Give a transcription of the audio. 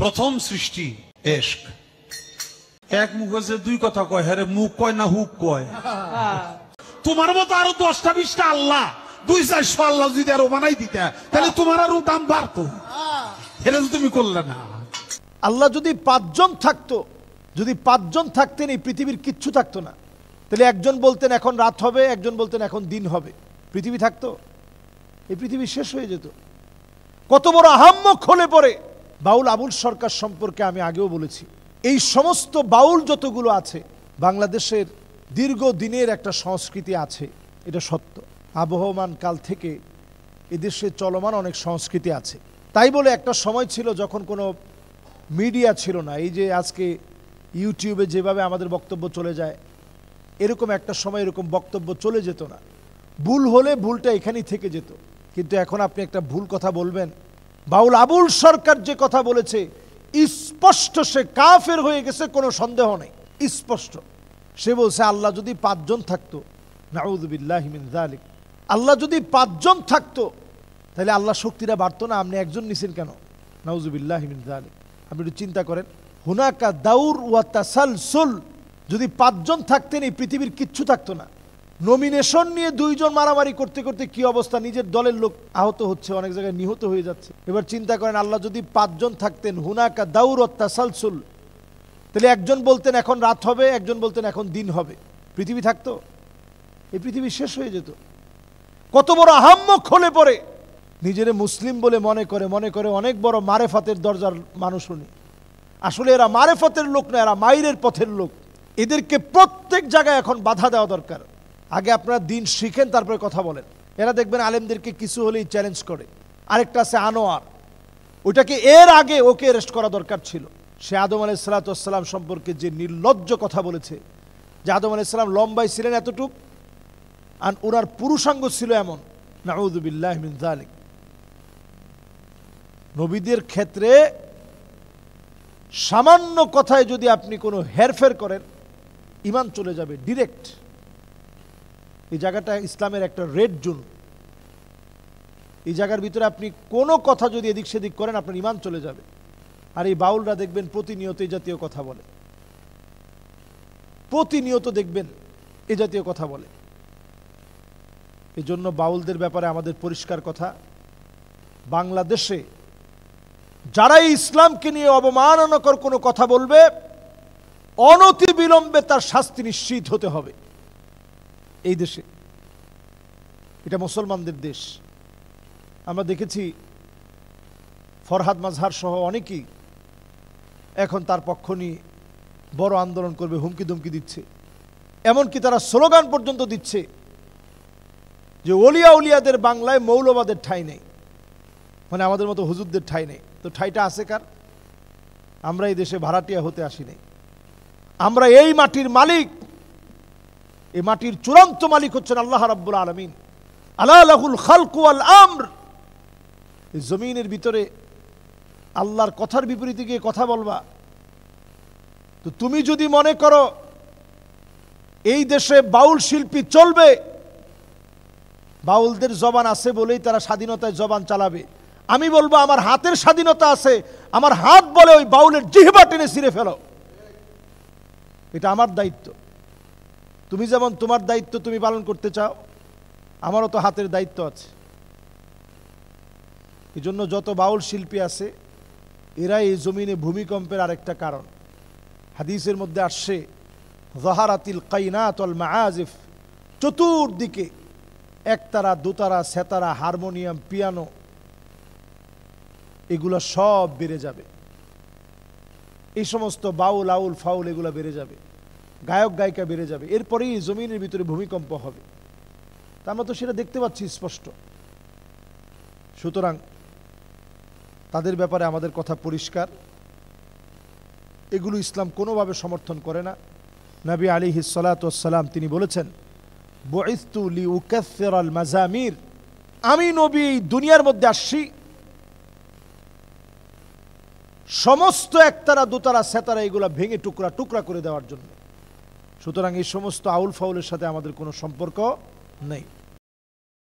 প্রথম সৃষ্টি এশক। এক মুখে যে দুই কথা কয়, হ্যাঁ মুখ কয় না হুক কয়। তোমার মতো আরো 10টা 20টা আল্লাহ, 200-400 আল্লাহ যদি আরো বানাই দিতা, তাহলে তোমার আরো দাম বাড়তো। এটা তুমি করলে না। আল্লাহ যদি 5 জন থাকতো, যদি 5 জন থাকতেন এই পৃথিবীর কিচ্ছু থাকতো না। তাহলে একজন বলতেন এখন রাত হবে, একজন বলতেন এখন দিন হবে, পৃথিবী থাকতো? এই পৃথিবী শেষ হয়ে যেত। কত বড় আহাম্মক হলে পরে। বাউল আবুল সরকার সম্পর্কে আমি আগেও বলেছি, এই সমস্ত বাউল যতগুলো আছে, বাংলাদেশের দীর্ঘদিনের একটা সংস্কৃতি আছে, এটা সত্য। আবহমান কাল থেকে এদেশে চলমান অনেক সংস্কৃতি আছে। তাই বলে একটা সময় ছিল যখন কোনো মিডিয়া ছিল না। এই যে আজকে ইউটিউবে যেভাবে আমাদের বক্তব্য চলে যায়, এরকম একটা সময় এরকম বক্তব্য চলে যেত না। ভুল হলে ভুলটা এখানেই থেকে যেত। কিন্তু এখন আপনি একটা ভুল কথা বলবেন, বাউল আবুল সরকার যে কথা বলেছে স্পষ্ট সে কাফের হয়ে গেছে, কোনো সন্দেহ নেই, স্পষ্ট। সে বলছে আল্লাহ যদি 5 জন থাকতো, নাউযু বিল্লাহি মিন যালিক, আল্লাহ যদি 5 জন থাকতো তাহলে আল্লাহ শক্তিটা বাড়তো না, আপনি একজন নিছেন কেন? নাউযু বিল্লাহি মিন যালিক। আপনি একটু চিন্তা করেন, হুনাকা দাউর ওয়া তাসালসুল, যদি 5 জন থাকতেন এই পৃথিবীর কিচ্ছু থাকতো না। নমিনেশন নিয়ে 2 জন মারামারি করতে করতে কি অবস্থা, নিজের দলের লোক আহত হচ্ছে, অনেক জায়গায় নিহত হয়ে যাচ্ছে। এবার চিন্তা করেন আল্লাহ যদি 5 জন থাকতেন, হুনাকা দাউর ওয়া তাসালসুল, তাহলে একজন বলতেন এখন রাত হবে, একজন বলতেন এখন দিন হবে, পৃথিবী থাকতো? এই পৃথিবী শেষ হয়ে যেত। কত বড় আহাম্মক হলে পরে নিজেরে মুসলিম বলে মনে করে অনেক বড় মারেফাতের দরজার মানুষ উনি। আসলে এরা মারেফাতের লোক না, এরা মাইরের পথের লোক। এদেরকে প্রত্যেক জায়গায় এখন বাধা দেওয়া দরকার। আগে আপনারা দিন শিখেন, তারপরে কথা বলেন। এরা দেখবেন আলেমদেরকে কিছু হলেই চ্যালেঞ্জ করে। আরেকটা আছে আনোয়ার, ওইটাকে এর আগে ওকে অ্যারেস্ট করা দরকার ছিল। সে আদম আলাইহিস সালাম সম্পর্কে যে নির্লজ্জ কথা বলেছে, যে আদম আলাইহিস সালাম লম্বাই ছিলেন এতটুক, আর ওনার পুরুষাঙ্গ ছিল এমন, নাউযু বিল্লাহি মিন যালিক। নবীদের ক্ষেত্রে সামান্য কথায় যদি আপনি কোনো হেরফের করেন, ঈমান চলে যাবে ডিরেক্ট। এই জায়গাটা ইসলামের একটা রেড জোন। এই জায়গার ভিতরে আপনি কোনো কথা যদি এদিক সেদিক করেন, আপনার ঈমান চলে যাবে। আর এই বাউলরা দেখবেন প্রতিনিয়ত এই জাতীয় কথা বলে, প্রতিনিয়ত দেখবেন এই জাতীয় কথা বলে। এই জন্য বাউলদের ব্যাপারে আমাদের পরিষ্কার কথা, বাংলাদেশে যারাই ইসলামকে নিয়ে অবমাননাকর কোনো কথা বলবে, অনতি বিলম্বে তার শাস্তি নিশ্চিত হতে হবে। এই দেশে, এটা মুসলমানদের দেশ। আমরা দেখেছি ফরহাদ মাজহার সহ অনেকেই এখন তার পক্ষ নিয়ে বড় আন্দোলন করবে, হুমকি ধুমকি দিচ্ছে। এমনকি তারা স্লোগান পর্যন্ত দিচ্ছে যে ওলিয়া উলিয়াদের বাংলায় মৌলবাদের ঠাঁই নেই, মানে আমাদের মতো হুজুরদের ঠাঁই নেই। তো ঠাঁইটা আছে কার? আমরা এই দেশে ভাড়াটিয়া হতে আসি নাই। আমরা এই মাটির মালিক। এই মাটির চূড়ান্ত মালিক হচ্ছেন আল্লাহ রাব্বুল আলামিন। আলা লাহুল খালকু ওয়াল আমর। এই জমিনের ভিতরে আল্লাহর কথার বিপরীতে গিয়ে কথা বলবা, তো তুমি যদি মনে করো এই দেশে বাউল শিল্পী চলবে, বাউলদের জবান আছে বলেই তারা স্বাধীনতায় জবান চালাবে, আমি বলবো আমার হাতের স্বাধীনতা আছে, আমার হাত বলে ওই বাউলের জিহ্বা টেনে ছিঁড়ে ফেলো। এটা আমার দায়িত্ব। তুমি যেমন তোমার দায়িত্ব তুমি পালন করতে চাও, আমারও তো হাতের দায়িত্ব আছে। এই জন্য যত বাউল শিল্পী আছে এরা এই জমিনে ভূমিকম্পের আরেকটা কারণ। হাদিসের মধ্যে আসছে যাহারাতিল কাইনাত ওয়াল মাআজিফ, চতুর্দিকে একতারা, দোতারা, সেতারা, হারমোনিয়াম, পিয়ানো, এগুলো সব বেড়ে যাবে। এই সমস্ত বাউল আউল ফাউল এগুলো বেড়ে যাবে, গায়ক গায়িকা বেড়ে যাবে। এরপরেই জমিনের ভিতরে ভূমিকম্প হবে। তা আমরা তো সেটা দেখতে পাচ্ছি স্পষ্ট। সুতরাং তাদের ব্যাপারে আমাদের কথা পরিষ্কার, এগুলো ইসলাম কোনোভাবে সমর্থন করে না। নবী আলাইহিস সালাতু ওয়াস সালাম তিনি বলেছেন, বুইসতু লিউকাসসিরাল মাযামির, আমি নবী এই দুনিয়ার মধ্যে আসছি সমস্ত একতারা, দোতারা, সেতারা এগুলা ভেঙে টুকরা টুকরা করে দেওয়ার জন্য। সুতরাং এই সমস্ত আউল ফাউলের সাথে আমাদের কোনো সম্পর্ক নেই।